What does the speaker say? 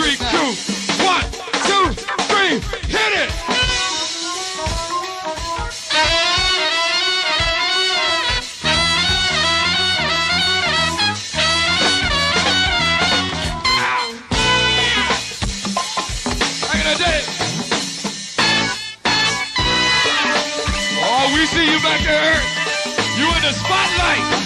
3, 2. 1, 2, 3. Hit it. Oh, we see you back there. You in the spotlight.